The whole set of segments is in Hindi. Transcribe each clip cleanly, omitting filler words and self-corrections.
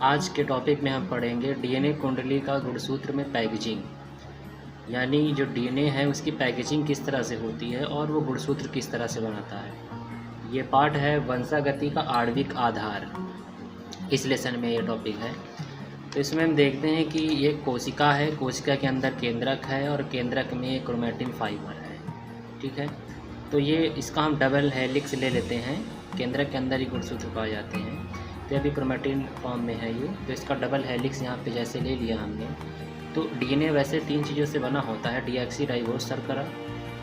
आज के टॉपिक में हम पढ़ेंगे डीएनए कुंडली का गुणसूत्र में पैकेजिंग, यानी जो डीएनए है उसकी पैकेजिंग किस तरह से होती है और वो गुणसूत्र किस तरह से बनाता है। ये पार्ट है वंशागति का आणविक आधार। इस लेसन में ये टॉपिक है। तो इसमें हम देखते हैं कि ये कोशिका है, कोशिका के अंदर केंद्रक है और केंद्रक में क्रोमैटिन फाइबर है। ठीक है, तो ये इसका हम डबल हेलिक्स ले लेते हैं। केंद्रक के अंदर ही गुणसूत्र पाए जाते हैं। तो अभी क्रोमैटिन फॉर्म में है ये, तो इसका डबल हेलिक्स यहाँ पे जैसे ले लिया हमने। तो डीएनए वैसे 3 चीज़ों से बना होता है, डीऑक्सीराइबोस शर्करा,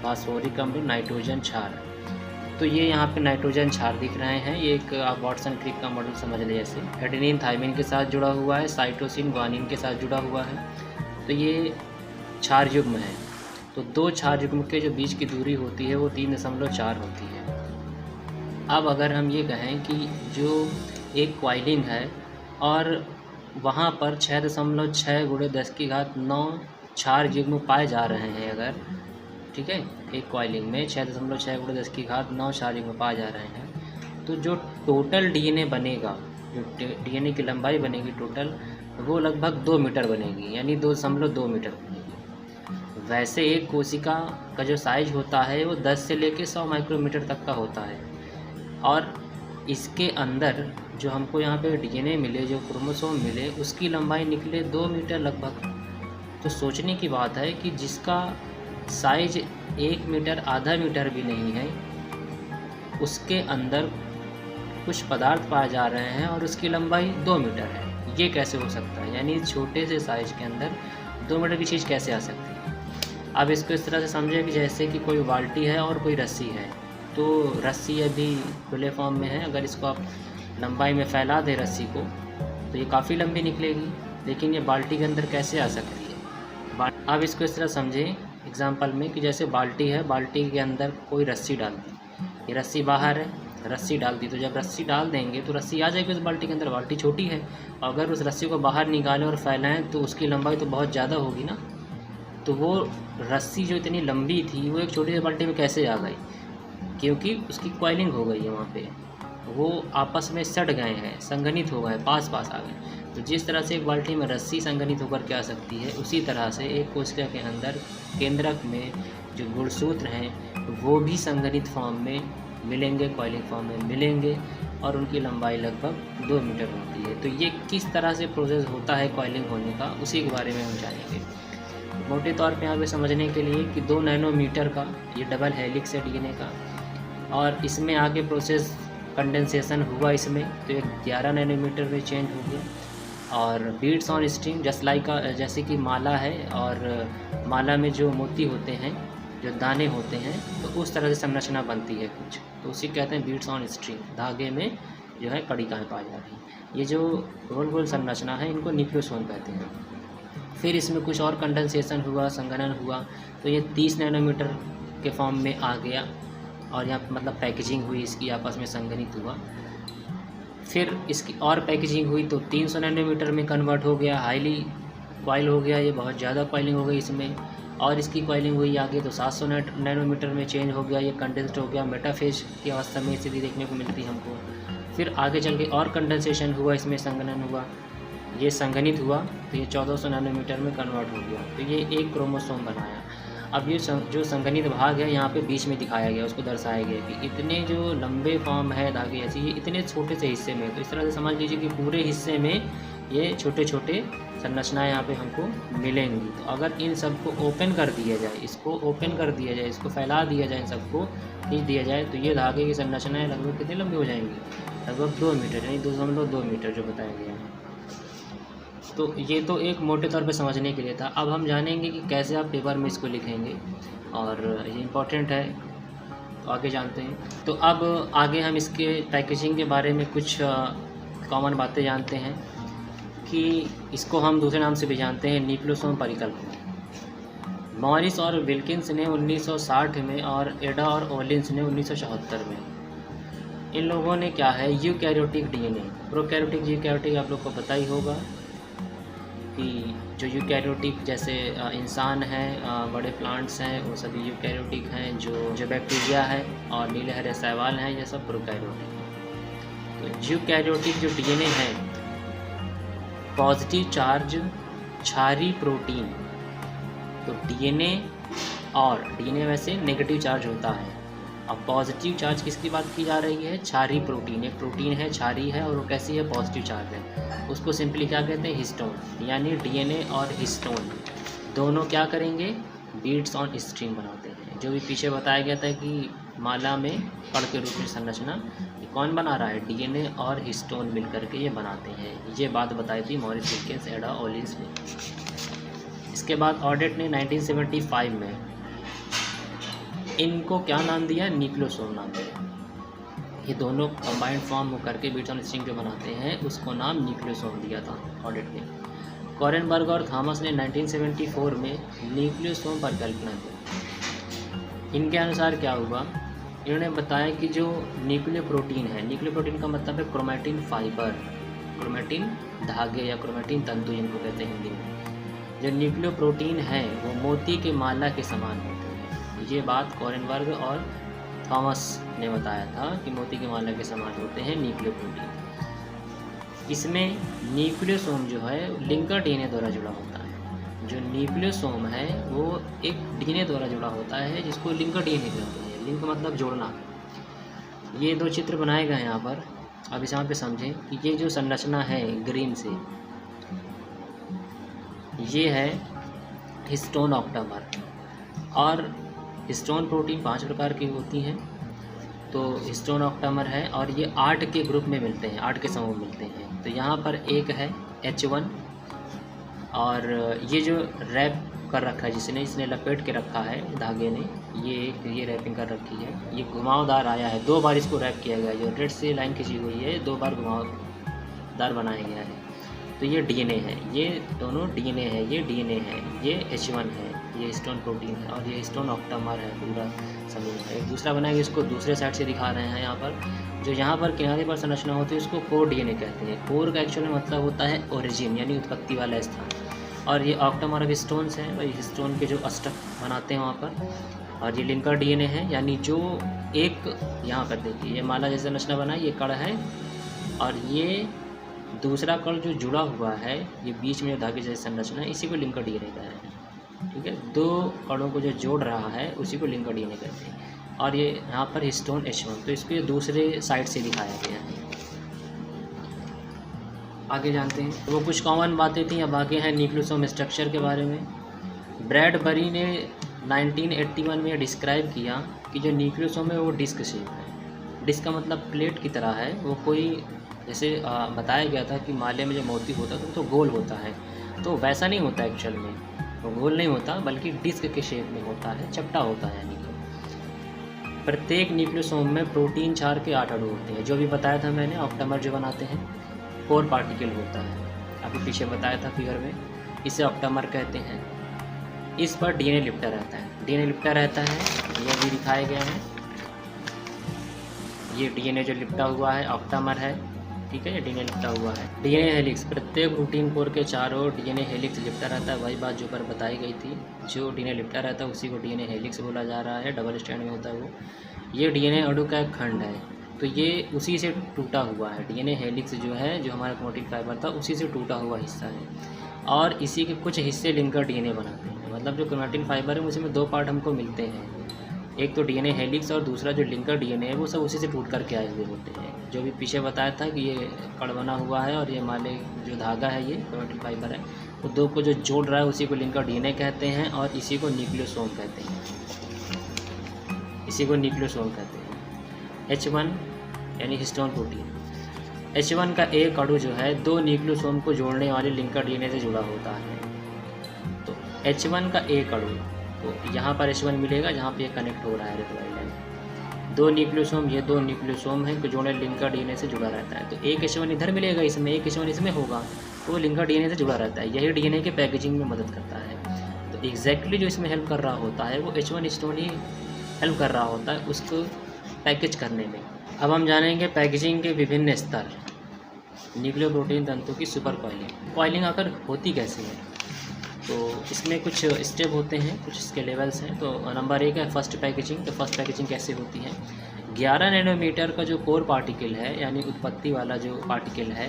फास्फोरिक अम्ल, नाइट्रोजन क्षार। तो ये यहाँ पे नाइट्रोजन क्षार दिख रहे हैं। ये एक आप वाटसन क्रिक का मॉडल समझ लें। जैसे एडेनिन थाइमिन के साथ जुड़ा हुआ है, साइटोसिन ग्वानिन के साथ जुड़ा हुआ है। तो ये क्षार युग्म है। तो 2 क्षार युग्म के जो बीच की दूरी होती है वो 3.4 होती है। अब अगर हम ये कहें कि जो एक क्वाइलिंग है और वहाँ पर 6.6 × 10⁹ क्षार युग्म पाए जा रहे हैं अगर, ठीक है, एक क्वाइलिंग में 6.6 × 10⁹ क्षार युग्म पाए जा रहे हैं, तो जो टोटल डीएनए बनेगा, जो डीएनए की लंबाई बनेगी टोटल, वो लगभग 2 मीटर बनेगी, यानी 2.2 मीटर बनेगी। वैसे एक कोशिका का जो साइज होता है वो 10 से लेकर 100 माइक्रोमीटर तक का होता है। और इसके अंदर जो हमको यहाँ पे डीएनए मिले, जो क्रोमोसोम मिले, उसकी लंबाई निकले 2 मीटर लगभग। तो सोचने की बात है कि जिसका साइज 1 मीटर, आधा मीटर भी नहीं है, उसके अंदर कुछ पदार्थ पाए जा रहे हैं और उसकी लंबाई 2 मीटर है। ये कैसे हो सकता है? यानी छोटे से साइज के अंदर 2 मीटर की चीज़ कैसे आ सकती है? अब इसको इस तरह से समझे कि जैसे कि कोई बाल्टी है और कोई रस्सी है। तो रस्सी अभी खुले फॉर्म में है, अगर इसको आप लंबाई में फैला दें रस्सी को, तो ये काफ़ी लंबी निकलेगी, लेकिन ये बाल्टी के अंदर कैसे आ सकती है? अब इसको इस तरह समझें एग्जांपल में कि जैसे बाल्टी है, बाल्टी के अंदर कोई रस्सी डाल दी, ये रस्सी बाहर है, रस्सी डाल दी, तो जब रस्सी डाल देंगे तो रस्सी आ जाएगी उस बाल्टी के अंदर। बाल्टी छोटी है, अगर उस रस्सी को बाहर निकालें और फैलाएँ तो उसकी लंबाई तो बहुत ज़्यादा होगी ना। तो वो रस्सी जो इतनी लंबी थी वो एक छोटी सी बाल्टी में कैसे आ गई? क्योंकि उसकी कॉइलिंग हो गई है, वहाँ पे वो आपस में सट गए हैं, संघनित हो गए, पास पास आ गए। तो जिस तरह से एक बाल्टी में रस्सी संघनित होकर के आ सकती है, उसी तरह से एक कोशिका के अंदर केंद्रक में जो गुणसूत्र हैं वो भी संघनित फॉर्म में मिलेंगे, कॉइलिंग फॉर्म में मिलेंगे, और उनकी लंबाई लगभग 2 मीटर होती है। तो ये किस तरह से प्रोसेस होता है कॉइलिंग होने का, उसी के बारे में हम जानेंगे। मोटे तौर पे यहाँ पे समझने के लिए कि 2 नैनोमीटर का ये डबल हेलिक्स है डीएनए का, और इसमें आगे प्रोसेस कंडेंसेशन हुआ इसमें, तो एक 11 नैनोमीटर में चेंज हो गया। और beads on string just like जैसे कि माला है, और माला में जो मोती होते हैं, जो दाने होते हैं, तो उस तरह से संरचना बनती है कुछ, तो उसी कहते हैं बीड्स ऑन स्ट्रिंग। धागे में जो है कड़िकाएँ पाई जा रही हैं। ये जो गोल गोल संरचना है इनको न्यूक्लियोसोम कहते हैं। फिर इसमें कुछ और कंडेंसेशन हुआ, संघनन हुआ, तो ये 30 नैनोमीटर के फॉर्म में आ गया, और यहाँ मतलब पैकेजिंग हुई इसकी, आपस में संघनित हुआ। फिर इसकी और पैकेजिंग हुई तो 300 नैनोमीटर में कन्वर्ट हो गया, हाईली कॉइल हो गया, ये बहुत ज़्यादा कॉइलिंग हो गई इसमें। और इसकी कॉइलिंग हुई आगे तो 700 नैनोमीटर में चेंज हो गया, ये कंडेंस्ड हो गया, मेटाफेज की अवस्था में स्थिति देखने को मिलती हमको। फिर आगे चल के और कंडेंसेशन हुआ, इसमें संघनन हुआ, ये संघनित हुआ, तो ये 1400 नैनोमीटर में कन्वर्ट हो गया, तो ये एक क्रोमोसोम बनाया। अब ये जो संघनित भाग है यहाँ पे बीच में दिखाया गया, उसको दर्शाया गया कि इतने जो लंबे फॉर्म है धागे ऐसी, ये इतने छोटे से हिस्से में, तो इस तरह से समझ लीजिए कि पूरे हिस्से में ये छोटे छोटे संरचनाएं यहाँ पे हमको मिलेंगी। तो अगर इन सबको ओपन कर दिया जाए, इसको ओपन कर दिया जाए, इसको फैला दिया जाए, इन सबको खींच दिया जाए, तो ये धागे की संरचनाएँ लगभग कितनी लंबी हो जाएंगी? लगभग 2 मीटर, यानी 2.2 मीटर जो बताया गया है। तो ये तो एक मोटे तौर पे समझने के लिए था। अब हम जानेंगे कि कैसे आप पेपर में इसको लिखेंगे, और ये इम्पॉर्टेंट है, तो आगे जानते हैं। तो अब आगे हम इसके पैकेजिंग के बारे में कुछ कॉमन बातें जानते हैं, कि इसको हम दूसरे नाम से भी जानते हैं, न्यूक्लियोसोम परिकल्पना। मॉरिस और विल्किंस ने 1960 में, और एडा और ओलिंस ने 1974 में। इन लोगों ने क्या है, यूकैरियोटिक डीएनए, प्रोकैरियोटिक यूकैरियोटिक आप लोग को पता ही होगा कि जो यूकैरियोटिक जैसे इंसान हैं, बड़े प्लांट्स हैं, वो सभी यूकैरियोटिक हैं। जो बैक्टीरिया है और नीले हरे शैवाल हैं, ये सब प्रोकैरियोटिक हैं। तो यूकैरियोटिक जो डीएनए है पॉजिटिव चार्ज क्षारीय प्रोटीन। तो डीएनए और डीएनए वैसे नेगेटिव चार्ज होता है। अब पॉजिटिव चार्ज किसकी बात की जा रही है? क्षारीय प्रोटीन। एक प्रोटीन है, क्षारीय है और वो कैसी है? पॉजिटिव चार्ज है। उसको सिंपली क्या कहते हैं? हिस्टोन। यानी डीएनए और हिस्टोन दोनों क्या करेंगे? बीट्स ऑन स्ट्रिंग बनाते हैं। जो भी पीछे बताया गया था कि माला में कण के रूप में संरचना, ये कौन बना रहा है? डीएनए और हिस्टोन मिलकर के ये बनाते हैं। ये बात बताई थी मॉरिस विल्किंस, एडा ओलिंस ने। इसके बाद ऑडेट ने 1975 में इनको क्या नाम दिया? न्यूक्लियोसोम नाम दिया। ये दोनों कंबाइंड फॉर्म होकर के बीट्स ऑन स्ट्रिंग जो बनाते हैं उसको नाम न्यूक्लियोसोम दिया था ऑडेट ने। कॉरेनबर्ग और थॉमस ने 1974 में न्यूक्लियोसोम पर कल्पना की। इनके अनुसार क्या हुआ? इन्होंने बताया कि जो न्यूक्लियो प्रोटीन है, न्यूक्लियो प्रोटीन का मतलब है क्रोमैटिन फाइबर, क्रोमैटिन धागे या क्रोमैटिन तंतु जिनको कहते हैं हिंदी में। जो न्यूक्लियो प्रोटीन है वो मोती के माला के समान होते हैं। ये बात कॉरेनबर्ग और थॉमस ने बताया था कि मोती के माला के समान होते हैं न्यूक्लियो प्रोटीन। इसमें न्यूक्लियोसोम जो है लिंकर डीएनए द्वारा जुड़ा होता है। जो न्यूक्लियोसोम है वो एक डीएनए द्वारा जुड़ा होता है जिसको लिंकर डीएनए कहते हैं। लिंक मतलब जोड़ना। ये दो चित्र बनाए गए हैं यहाँ पर। अब इस यहाँ पे समझें कि ये जो संरचना है ग्रीन से, ये है हिस्टोन ऑक्टामर। और हिस्टोन प्रोटीन 5 प्रकार की होती हैं। तो हिस्टोन ऑक्टामर है और ये 8 के ग्रुप में मिलते हैं, 8 के समूह मिलते हैं। तो यहाँ पर एक है H1 और ये जो रैप कर रखा है इसने लपेट के रखा है धागे ने, ये रैपिंग कर रखी है। ये घुमावदार आया है, 2 बार इसको रैप किया गया है। जो रेड से लाइन खींची हुई है 2 बार घुमावदार बनाया गया है। तो ये डीएनए है, ये दोनों डीएनए है, ये डीएनए है, ये H1 है, ये हिस्टोन प्रोटीन है और ये हिस्टोन ऑक्टामर है, पूरा समूह है। दूसरा बनाएंगे, इसको दूसरे साइड से दिखा रहे हैं यहाँ पर। जो यहाँ पर किनारे पर संरचना होती है उसको कोर डीएनए कहते हैं। कोर का एक्चुअल में मतलब होता है ओरिजिन यानी उत्पत्ति वाला स्थान। और ये ऑक्टामर ऑफ हिस्टोन्स हैं, वही हिस्टोन के जो अष्टक बनाते हैं वहाँ पर। और ये लिंकर डीएनए है यानी जो एक यहाँ पर देखिए ये माला जैसा संरचना बना है, ये कण है और ये दूसरा कण जो जुड़ा हुआ है ये बीच में धागे जैसी संरचना है, इसी को लिंकर डीएनए कहते हैं। ठीक है, 2 कणों को जो जोड़ रहा है उसी को लिंकर डीएनए कहते हैं। और ये यहाँ पर हिस्टोन H1, तो इसको ये दूसरे साइड से दिखाया गया है। आगे जानते हैं। तो वो कुछ कॉमन बातें थी। अब आगे हैं न्यूक्लियोसोम स्ट्रक्चर के बारे में। ब्रैडबरी ने 1981 में डिस्क्राइब किया कि जो न्यूक्लियोसोम है वो डिस्क शेप है। डिस्क का मतलब प्लेट की तरह है। वो कोई जैसे बताया गया था कि माले में जो मोती होता है तो गोल होता है, तो वैसा नहीं होता एक्चुअल में। वो गोल नहीं होता बल्कि डिस्क के शेप में होता है, चपटा होता है। यानी कि प्रत्येक न्यूक्लियोसोम में प्रोटीन क्षार के 8 अणु होते हैं। जो भी बताया था मैंने, ऑक्टामर जो बनाते हैं कोर पार्टिकल होता है, अभी पीछे बताया था फिगर में, इसे ऑक्टामर कहते हैं। इस पर डीएनए लिपटा रहता है, डीएनए लिपटा रहता है, ये भी दिखाया गया है। ये डीएनए जो लिपटा हुआ है ऑक्टामर है। ठीक है, ये डीएनए लिपटा हुआ है। डीएनए हेलिक्स, प्रत्येक प्रोटीन कोर के चारों ओर डीएनए हेलिक्स लिपटा रहता है। वही बात जो पर बताई गई थी, जो डीएनए लिपटा रहता है उसी को डीएनए हेलिक्स बोला जा रहा है। डबल स्ट्रैंड में होता है वो। ये डीएनए अणु का एक खंड है, तो ये उसी से टूटा हुआ है। डीएनए हेलिक्स जो है, जो हमारा क्रोमैटिन फाइबर था, उसी से टूटा हुआ हिस्सा है। और इसी के कुछ हिस्से लिंकर डीएनए बनाते हैं। मतलब जो क्रोमैटिन फाइबर है उसमें 2 पार्ट हमको मिलते हैं, एक तो डीएनए हेलिक्स और दूसरा जो लिंकर डीएनए है वो सब उसी से टूट करके आए हुए होते हैं। जो भी पीछे बताया था कि ये कण बना हुआ है और ये माले जो धागा है ये क्रोमैटिन फाइबर है, वो 2 को जो जोड़ रहा है उसी को लिंकर डीएनए कहते हैं और इसी को न्यूक्लियोसोम कहते हैं। इसी को न्यूक्लियोसोम कहते हैं। H1 यानी हिस्टोन प्रोटीन। H1 का एक अणु जो है 2 न्यूक्लियोसोम को जोड़ने वाले लिंकर डीएनए से जुड़ा होता है। तो H1 का एक अणु, तो यहाँ पर H1 मिलेगा जहाँ पे ये कनेक्ट हो रहा है रेड वाली लाइन। 2 न्यूक्लियोसोम, ये 2 न्यूक्लियोसोम है, जोड़ने लिंकर डीएनए से जुड़ा रहता है। तो एक H1 इधर मिलेगा इसमें, एक H1 इसमें होगा, तो वो लिंकर डीएनए से जुड़ा रहता है। यही डीएनए के पैकेजिंग में मदद करता है। तो एग्जैक्टली जो इसमें हेल्प कर रहा होता है वो H1 हिस्टोन ही हेल्प कर रहा होता है उसको पैकेज करने में। अब हम जानेंगे पैकेजिंग के विभिन्न स्तर। न्यूक्लियोप्रोटीन तंतु की सुपर कॉइलिंग। कॉइलिंग आकर होती कैसे है? तो इसमें कुछ स्टेप होते हैं, कुछ इसके लेवल्स हैं। तो नंबर 1 है फर्स्ट पैकेजिंग। तो फर्स्ट पैकेजिंग कैसे होती है? 11 नैनोमीटर का जो कोर पार्टिकल है, यानी उत्पत्ति वाला जो पार्टिकल है,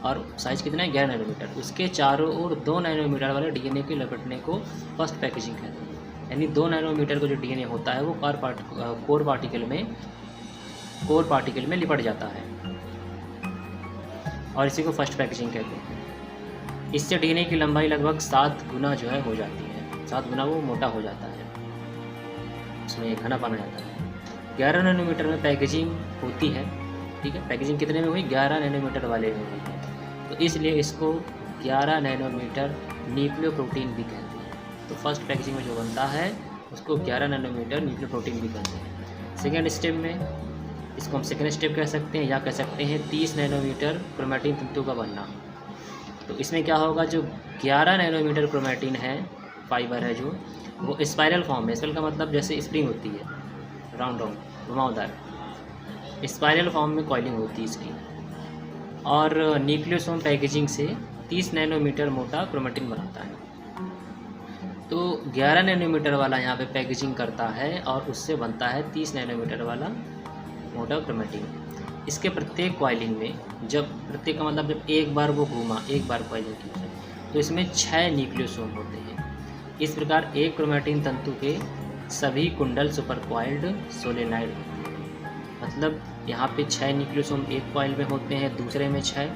और साइज़ कितना है 11 नैनोमीटर, उसके चारों ओर 2 नैनोमीटर वाले डीएनए के लपेटने को फर्स्ट पैकेजिंग कहते हैं। यानी 2 नैनोमीटर का जो डीएनए होता है वो कोर पार्टिकल में लिपट जाता है और इसी को फर्स्ट पैकेजिंग कहते हैं। इससे डीएनए की लंबाई लगभग 7 गुना जो है हो जाती है, 7 गुना वो मोटा हो जाता है, उसमें घनापन आ जाता है। 11 नैनोमीटर में पैकेजिंग होती है, ठीक है। पैकेजिंग कितने में हुई? 11 नैनोमीटर वाले में हुई है, तो इसलिए इसको 11 नैनोमीटर न्यूक्लियोप्रोटीन भी कहते हैं। तो फर्स्ट पैकेजिंग में जो बनता है उसको 11 नैनोमीटर न्यूक्लियोप्रोटीन भी कहते हैं। सेकेंड स्टेप में इसको हम सेकेंड स्टेप कह सकते हैं या कह सकते हैं 30 नैनोमीटर क्रोमैटिन तंतु का बनना। तो इसमें क्या होगा, जो 11 नैनोमीटर क्रोमैटिन है, फाइबर है जो, वो स्पाइरल फॉर्म में, स्पाइरल का मतलब जैसे स्प्रिंग होती है, राउंड राउंड घुमावदार, स्पाइरल फॉर्म में कॉइलिंग होती है इसकी, और न्यूक्लियोसोम पैकेजिंग से 30 नैनोमीटर मोटा क्रोमैटिन बनाता है। तो 11 नैनोमीटर वाला यहाँ पे पैकेजिंग करता है और उससे बनता है 30 नैनोमीटर वाला मोटा क्रोमैटिन। इसके प्रत्येक कॉइलिंग में, जब प्रत्येक का मतलब जब एक बार वो घूमा, एक बार कॉइलिंग की है, तो इसमें 6 न्यूक्लियोसोम होते हैं। इस प्रकार एक क्रोमैटिन तंतु के सभी कुंडल सुपर कॉइल्ड सोलेनाइड होते हैं। मतलब यहाँ पे 6 न्यूक्लियोसोम एक कॉइल में होते हैं, दूसरे में 6,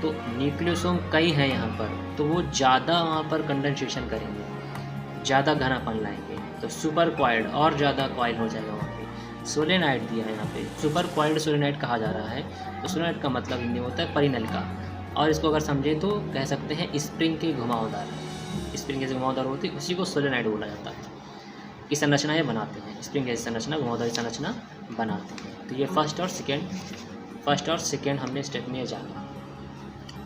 तो न्यूक्लियोसोम कई हैं यहाँ पर, तो वो ज़्यादा वहाँ पर कंडेंसेशन करेंगे, ज़्यादा घनापन लाएंगे, तो सुपर कॉइल्ड और ज़्यादा कॉइल हो जाएगा वहाँ पे। सोलेनाइड दिया है यहाँ पे, सुपर कॉइल्ड सोलेनाइड कहा जा रहा है। तो सोलेनाइड का मतलब हिंदी में होता है परिनल का, और इसको अगर समझे तो कह सकते हैं स्प्रिंग के घुमावदार, स्प्रिंग जैसे घुमावदार होती है उसी को सोलेनाइड बोला जाता है। की संरचना ये बनाते हैं, स्प्रिंग जैसी संरचना, घुमावदारी संरचना बनाते हैं। तो ये फर्स्ट और सेकेंड हमने स्टेप में जाना।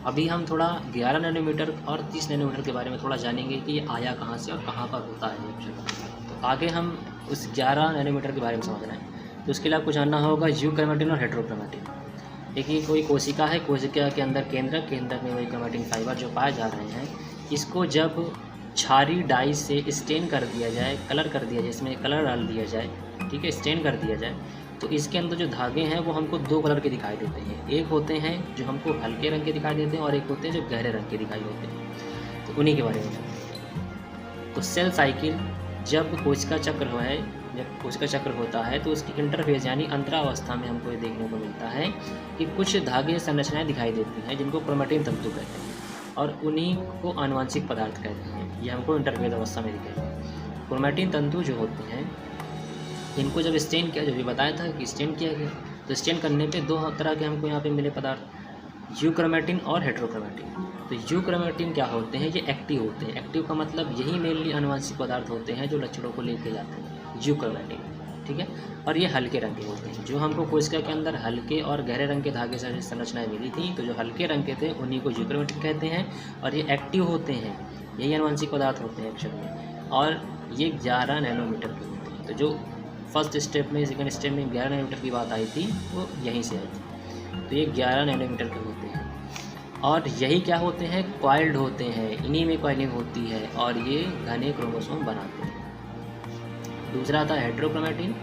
अभी हम थोड़ा 11 नैनोमीटर और 30 नैनोमीटर के बारे में थोड़ा जानेंगे कि ये आया कहाँ से और कहाँ पर होता है रिएक्शन। तो आगे हम उस 11 नैनोमीटर के बारे में समझना है, तो उसके लिए आपको जानना होगा यूक्रोमैटिन और हेटेरोक्रोमैटिन। देखिए कोई कोशिका है, कोशिका के अंदर केंद्र में वही क्रोमैटिन फाइबर जो पाए जा रहे हैं, इसको जब क्षारीय डाई से स्टेन कर दिया जाए, कलर कर दिया जाए, इसमें कलर डाल दिया जाए, ठीक है, स्टेन कर दिया जाए, तो इसके अंदर जो धागे हैं वो हमको 2 कलर के दिखाई देते हैं। एक होते हैं जो हमको हल्के रंग के दिखाई देते हैं और एक होते हैं जो गहरे रंग के दिखाई देते हैं। तो उन्हीं के बारे में जानते हैं। तो सेल साइकिल, जब कोशिका चक्र होता है तो उसकी इंटरफेज यानी अंतरावस्था में हमको ये देखने को मिलता है कि कुछ धागे संरचनाएं दिखाई देती हैं जिनको क्रोमैटिन तंतु कहते हैं, और उन्हीं को आनुवंशिक पदार्थ कहते हैं। ये हमको इंटरफेज अवस्था में दिखेगा। क्रोमैटिन तंतु जो होते हैं, इनको जब स्टेन किया, जो भी बताया था कि स्टेन किया गया, तो स्टेन करने पे 2 तरह के हमको यहाँ पे मिले पदार्थ, यूक्रोमैटिन और हेटेरोक्रोमैटिन। तो यूक्रोमैटिन क्या होते हैं, ये एक्टिव होते हैं। एक्टिव का मतलब यही मेनली आनुवंशिक पदार्थ होते हैं जो लक्षणों को लेके जाते हैं, यूक्रोमैटिन, ठीक है। और ये हल्के रंग के होते हैं। जो हमको कोशिका के अंदर हल्के और गहरे रंग के धागे से संरचनाएं मिली थी, तो जो हल्के रंग के थे उन्हीं को यूक्रोमैटिन कहते हैं, और ये एक्टिव होते हैं, यही आनुवंशिक पदार्थ होते हैं एक्चुअल में, और ये 11 नैनोमीटर के होते हैं। तो जो फर्स्ट स्टेप में, सेकेंड स्टेप में 11 नैनोमीटर की बात आई थी, वो यहीं से आई थी। तो ये 11 नैनोमीटर के होते हैं, और यही क्या होते हैं, कॉइल्ड होते हैं, इन्हीं में कॉइलिंग होती है, और ये घने क्रोमोसोम बनाते हैं। दूसरा था हेटेरोक्रोमैटिन,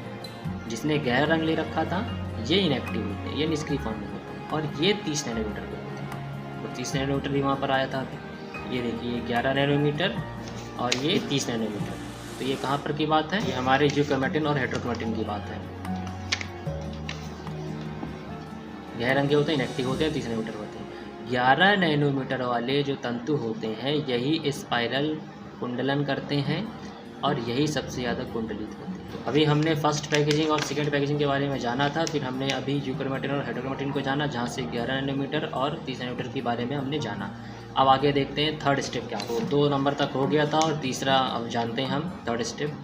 जिसने गहरा रंग ले रखा था, ये इनएक्टिव होते हैं, ये निष्क्रिय फॉर्म में होते हैं, और ये 30 नैनोमीटर के होते हैं। तो 30 नैनोमीटर भी वहाँ पर आया था। ये देखिए 11 नैनोमीटर और ये 30 नैनोमीटर। तो ये कहाँ पर की बात है, ये हमारे यूक्रोमैटिन और हेटेरोक्रोमैटिन की बात है। गहरे रंग के होते हैं, इनएक्टिव होते हैं, 30 नैनोमीटर होते हैं। 11 नैनोमीटर वाले जो तंतु होते हैं, यही स्पाइरल कुंडलन करते हैं और यही सबसे ज़्यादा कुंडलित होते हैं। तो अभी हमने फर्स्ट पैकेजिंग और सेकेंड पैकेजिंग के बारे में जाना था, फिर हमने अभी यूक्रोमैटिन और हेटेरोक्रोमैटिन को जाना, जहाँ से 11 नैनोमीटर और 30 नैनोमीटर के बारे में हमने जाना। अब आगे देखते हैं थर्ड स्टेप क्या हो। 2 नंबर तक हो गया था और तीसरा अब जानते हैं हम, थर्ड स्टेप।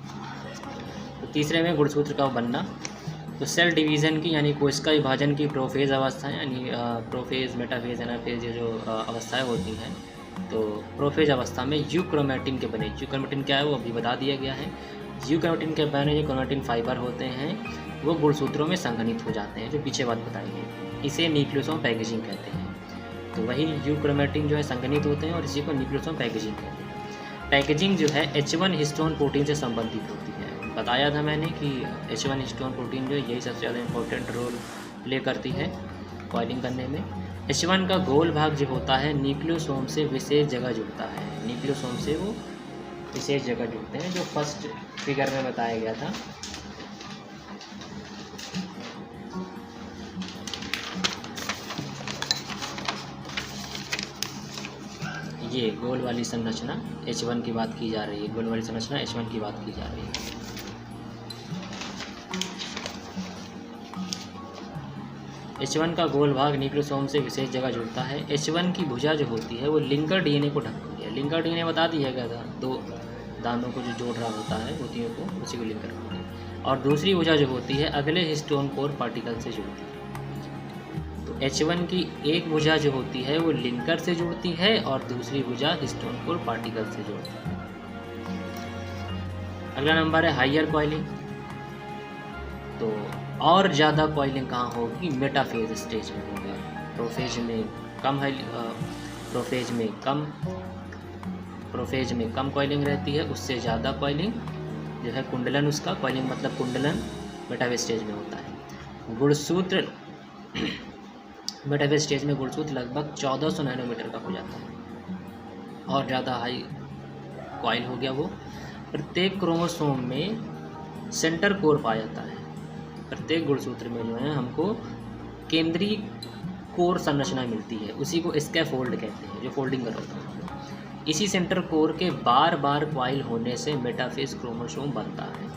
तो तीसरे में गुणसूत्र का बनना। तो सेल डिवीज़न की यानी कोशिका विभाजन की प्रोफेज अवस्था, यानी प्रोफेज, मेटाफेज, एनाफेज, ये जो अवस्थाएं होती हैं, तो प्रोफेज अवस्था में यूक्रोमैटिन के बने, यूक्रोमैटिन क्या है वो अभी बता दिया गया है। यूक्रोमैटिन के बने जो क्रोमैटिन फाइबर होते हैं वो गुणसूत्रों में संघनित हो जाते हैं, जो पीछे बात बताई है। इसे न्यूक्लियोसोम पैकेजिंग कहते हैं। तो वही यूक्रोमैटिन जो है संघनित होते हैं और इसी को न्यूक्लियोसोम पैकेजिंग कहते हैं। पैकेजिंग जो है H1 हिस्टोन प्रोटीन से संबंधित होती है। बताया था मैंने कि H1 हिस्टोन प्रोटीन जो है यही सबसे ज़्यादा इंपॉर्टेंट रोल प्ले करती है कॉइलिंग करने में। H1 का गोल भाग जो होता है न्यूक्लियोसोम से विशेष जगह जुड़ता है, न्यूक्लियोसोम से वो विशेष जगह जुड़ते हैं, जो फर्स्ट फिगर में बताया गया था। ये गोल वाली संरचना H1 की बात की जा रही है, गोल वाली संरचना H1 की बात की जा रही है। H1 का गोल भाग न्यूक्लियोसोम से विशेष जगह जुड़ता है। H1 की भुजा जो होती है वो लिंकर डीएनए को ढकती है। लिंकर डीएनए बता दिया गया था, दो दानों को जो जोड़ रहा होता है मोतियों को, उसी को लिंकर कहते हैं। और दूसरी भुजा जो होती है अगले हिस्टोन कोर पार्टिकल से जुड़ती है। तो H1 की एक भुजा जो होती है वो लिंकर से जुड़ती है और दूसरी भुजा हिस्टोन कोर पार्टिकल से जुड़ती है। अगला नंबर है हाइयर कॉइलिंग। तो और ज़्यादा कॉइलिंग कहाँ होगी? मेटाफेज स्टेज में होगा। प्रोफेज में कम है, प्रोफेज में कम कॉइलिंग रहती है, उससे ज़्यादा कॉइलिंग जो है कुंडलन, उसका कॉइलिंग मतलब कुंडलन मेटाफेज स्टेज में होता है। गुणसूत्र मेटाफेज स्टेज में गुणसूत्र लगभग 1400 नैनोमीटर का हो जाता है और ज़्यादा हाई कॉइल हो गया वो। प्रत्येक क्रोमोसोम में सेंटर कोर पाया जाता है। प्रत्येक गुणसूत्र में जो है हमको केंद्रीय कोर संरचना मिलती है, उसी को स्कैफोल्ड कहते हैं, जो फोल्डिंग कर होता है। इसी सेंटर कोर के बार बार कॉइल होने से मेटाफेज क्रोमोसोम बनता है।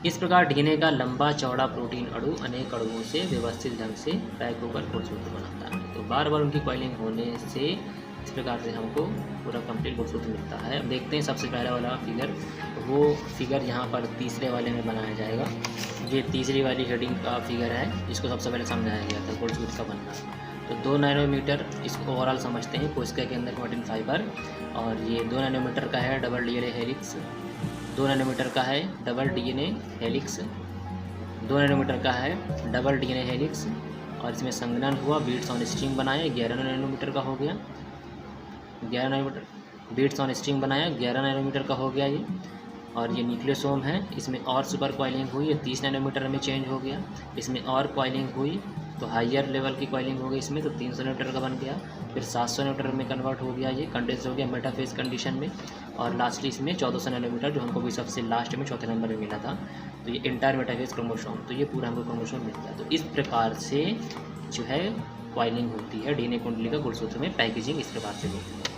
इस प्रकार डीएनए का लंबा चौड़ा प्रोटीन अणु अनेक अणुओं से व्यवस्थित ढंग से पैक होकर गुणसूत्र बनाता है। तो बार बार उनकी कॉइलिंग होने से इस प्रकार से हमको पूरा कंप्लीट गुणसूत्र मिलता है। अब देखते हैं सबसे पहला वाला फिगर, वो फिगर यहाँ पर तीसरे वाले में बनाया जाएगा। ये तीसरी वाली हेडिंग का फिगर है, जिसको सबसे पहले समझाया गया था गुणसूत्र का बनना। तो 2 नैनोमीटर इसको ओवरऑल समझते हैं, कोशिका के अंदर प्रोटीन फाइबर। और ये 2 नैनोमीटर का है डबल डीएनए हेलिक्स, 2 नैनोमीटर का है डबल डीएनए हेलिक्स, 2 नैनोमीटर का है डबल डीएनए हेलिक्स। और इसमें संघनन हुआ, बीट्स ऑन स्ट्रिंग बनाया, 11 नैनोमीटर का हो गया। 11 नैनोमीटर बीट्स ऑन स्ट्रिंग बनाया, 11 नैनोमीटर का हो गया ये। और ये न्यूक्लियोसोम है, इसमें और सुपर कॉइलिंग हुई, ये 30 नैनोमीटर में चेंज हो गया। इसमें और कॉइलिंग हुई तो हाइयर लेवल की कॉइलिंग हो गई इसमें, तो 300 नैनोमीटर का बन गया। फिर 700 नैनोमीटर में कन्वर्ट हो गया, ये कंडेंस हो गया मेटाफेज कंडीशन में। और लास्टली इसमें 1400 नैनोमीटर, जो हमको भी सबसे लास्ट में चौथे नंबर में मिला था। तो ये इंटायर मेटाफेज क्रोमोसोम, तो ये पूरा हमको क्रोमोसोम मिल गया। तो इस प्रकार से जो है कॉइलिंग होती है डीएनए कुंडली का गुणसूत्र में पैकेजिंग इस प्रकार से होती है।